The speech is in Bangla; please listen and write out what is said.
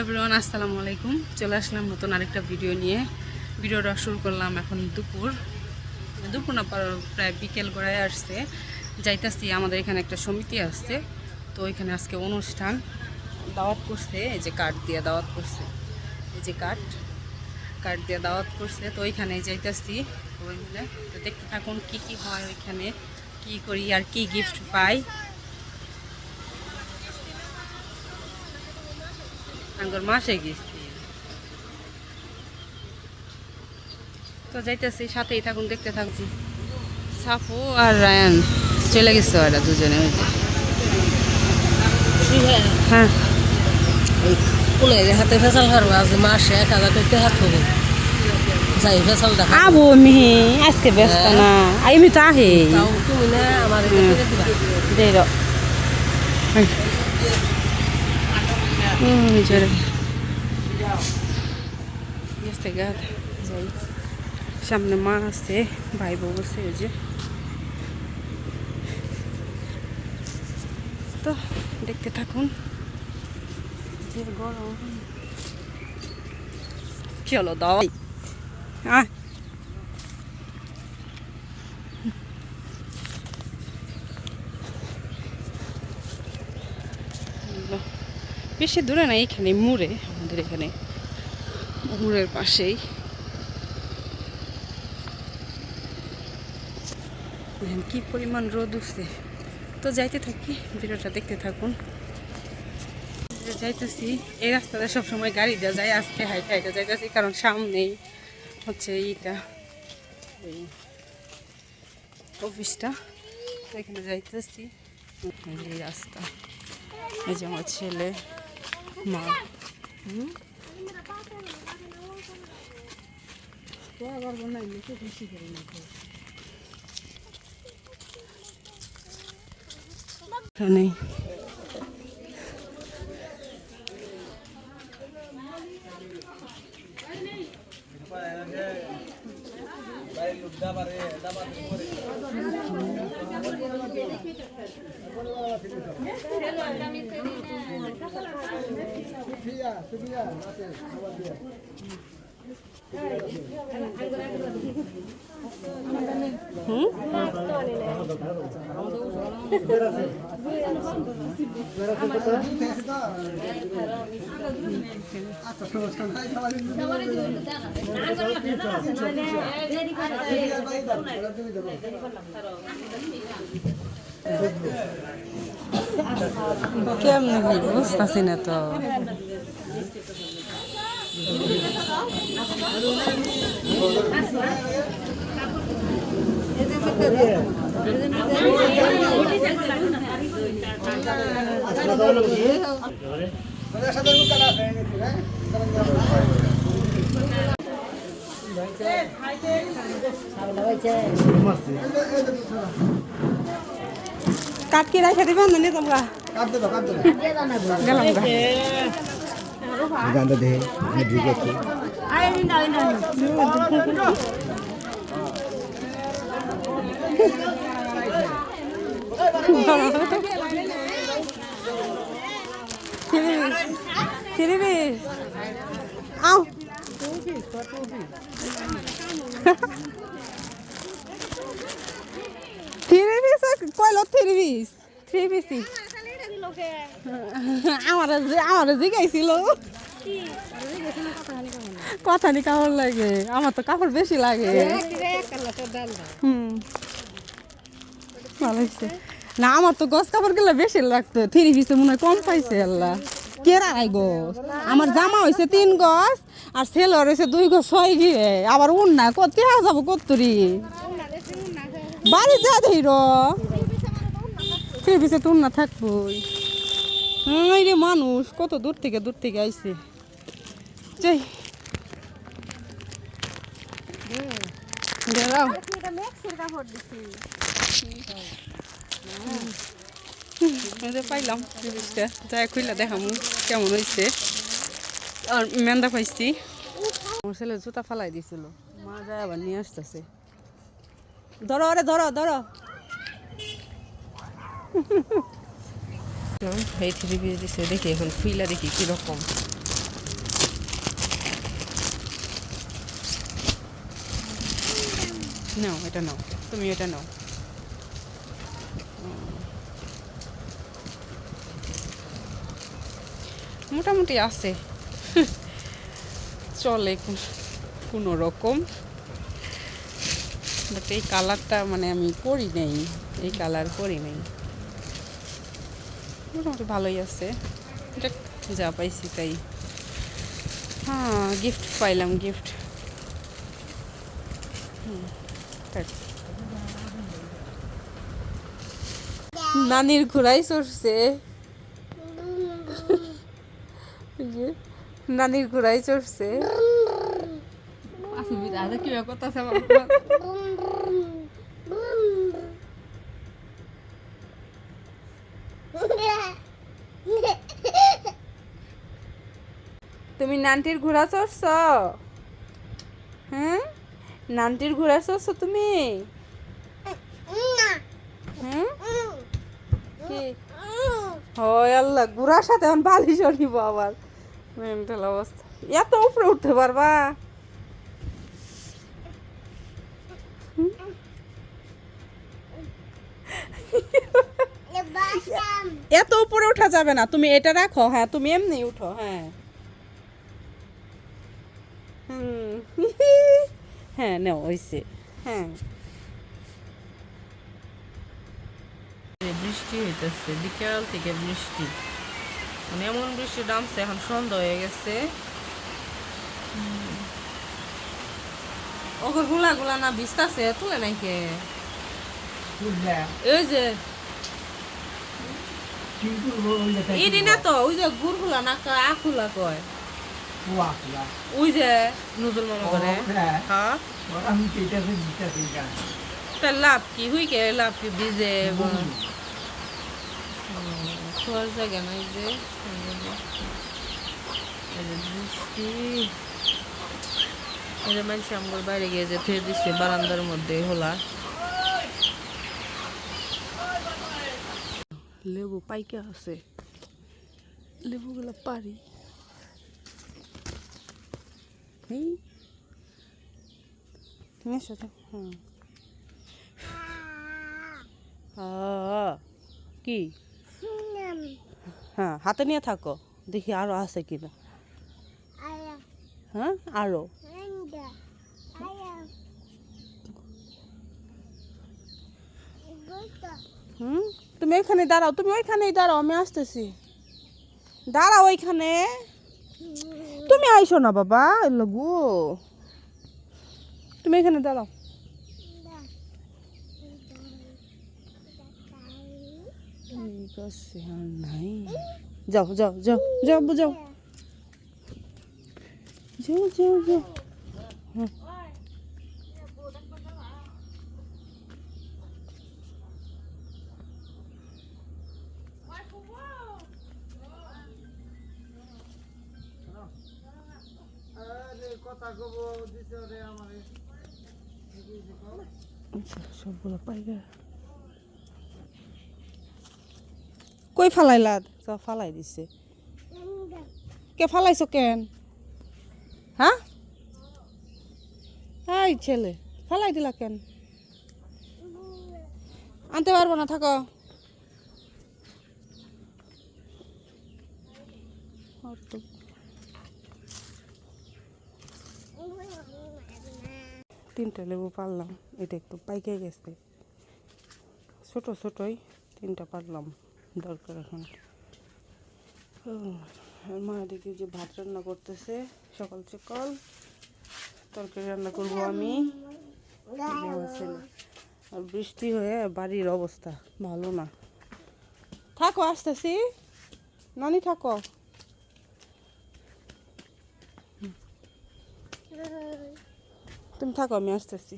এভরিওয়ান আসসালামু আলাইকুম। চলে আসলাম নতুন আরেকটা ভিডিও নিয়ে। ভিডিওটা শুরু করলাম এখন দুপুর না প্রায় বিকেল গড়ায় আসছে। যাইতাছি আমাদের এখানে একটা সমিতি আসছে, তো ওইখানে আজকে অনুষ্ঠান দাওয়াত করছে। এই যে কার্ড দিয়ে দাওয়াত করছে, এই যে কার্ড দিয়ে দাওয়াত করছে, তো ওইখানে যাইতাছি সবাই মিলে। তো দেখতে থাকুন কি কি হয় ওইখানে, কি করি আর কি গিফট পাই। আঙ্গুর মাসে গেছি, তো যাইতেছি, সাথেই থাকুন, দেখতে থাকছি। সাফু আর রায়ান চলে গেছে, ওরা দুজনে। হ্যাঁ, হাতে ফেসাল হারবো আজ মাসে 1,000 করতে হাত হবে যাই ফেসাল দেখা আবো মিহি আজকে ব্যস্ত না, আমি তো আহে তাও তুমি না আমার দিবা দে র জোরে যাই। সামনে মা আছে, ভাই বউ আছে, এই যে। তো দেখতে থাকুন, যে গরম। কি হলো দাও বেশি দূরে না, এখানে মুড়ে, আমাদের এখানে মুড়ের পাশেই। দেখেন কি পরিমাণ রোদ উঠছে। তো যাইতে থাকি, ভিডিওটা দেখতে থাকুন। যাইতেছি, এই রাস্তাটা সবসময় গাড়ি দেওয়া যায়, আজকে হাইটে হাইটে যাইতেছি, কারণ সামনেই হচ্ছে এইটা, এই অফিসটা। তো এখানে যাইতেছি, এই রাস্তা, এই যে আমার ছেলে, মা। নেই কেমন বুঝতেছি না তো। কাট কি রাখে দিবেন না তোমরা? গেলাম গানটা দেখে আমি ঢুকেছি আও আমার জিগাইছিল কথা নি কাপড় লাগে, আমার তো কাপড় বেশি লাগে। ভালো হয়েছে না, আমার তো গছ কাপড় গুলো বেশি লাগতো, 3 পিসে মনে হয় কম পাইছে। আল্লাহ কেরা গছ, আমার জামা হয়েছে 3 গছ আর ছেলের হয়েছে 2 গছ 6 গিয়ে, আবার উন্না কত যাবো কত্তরি বাড়ি যা দেই র 3 পিসে তো উন্না থাকবোই। হ্যাঁ রে, মানুষ কত দূর থেকে আইছে। যাই পাইলাম জিনিসটা, যাই খুইলা দেখামু কেমন হয়েছে। আর মেন্দা পাইছি, আমার ছেলে জুতা ফালাই দিছিল, মা যায় আবার নিয়ে আসতেছে। ধরো আরে ধরো ধরো। এই 3 পিস দিছে, দেখি এখন খুইলা দেখি কিরকম। নাও এটা নাও, তুমি এটা নাও। মোটামুটি আছে, চলে কোনো রকম। বাট এই কালারটা মানে আমি পরি নাই, এই কালার পরি নাই। মোটামুটি ভালোই আছে, এটা যা পাইছি তাই। হ্যাঁ, গিফট পাইলাম, গিফট। নানির ঘোড়াই চড়ছে, নানির ঘোড়াই চড়ছে। কি কথা আছে? তুমি নানটির ঘোড়া চড়ছ? হ্যাঁ, নানটির ঘোড়া চড়ছ তুমি? হ্যাঁ, কি হয় আল্লাহ, ঘোড়ার সাথে আমি বালিশ নিব আবার। মেন্টাল অবস্থা, এত উপরে উঠতে পারবা? এত উপরে ওঠা যাবে না, তুমি এটা রাখো। হ্যাঁ, তুমি এমনি উঠো। হ্যাঁ, হ্যাঁ নাও, হইছে। হ্যাঁ, বৃষ্টি হইতেছে, বিকেল থেকে বৃষ্টি, মানে এমন বৃষ্টি নামছে, এখন সন্ধ্যা হয়ে গেছে। ওগর গুলা গুলা না ভিজতাছে, তুলে নাই কে? এই যে ইডি না তো, ওই যে গুড়গুলা না আখুলা কয়, ওই যে নজরুল মামা করে। হ্যাঁ, তার লাভ কি? হুই কে লাভ কি? ভিজে খোয়ার জায়গা নাই যে, বৃষ্টি। এই যে মানুষ আমার বাইরে গিয়ে যে ফের দিচ্ছে বারান্দার মধ্যে হোলা। লেবু পাইকা আছে, লেবুগুলো পারি। তুমি সাথে কি? হ্যাঁ, হাতে নিয়ে থাকো, দেখি আরো আছে কিনা। হ্যাঁ, আরো তুমি ওইখানে দাঁড়াও, তুমি ওইখানেই দাঁড়াও, আমি আসতেছি। দাঁড়াও ওইখানে, তুমি আইসো না বাবা, লগু তুমি এখানে দাঁড়াও। ঠিক আছে, আর নাই। যাও যাও যাও যাও যাও যাও যাও যাও। সবগুলো পাইগা কই ফালাইলা? সব ফালাই দিছে। কে ফালাইছো কেন? হ্যাঁ, এই ছেলে ফালাই দিলা কেন? আনতে পারবো না, থাকো। তিনটা লেবু পারলাম, এটা একটু পাইকে গেছে, ছোট ছোটই তিনটা পারলাম, দরকার এখন। মা এদিকে যে ভাত রান্না করতেছে, সকাল সকাল তরকারি রান্না করবো আমি। আর বৃষ্টি হয়ে বাড়ির অবস্থা ভালো না। থাকো, আসতেছি নানি, থাকো। তুমি থাকো, আমি আসতেছি।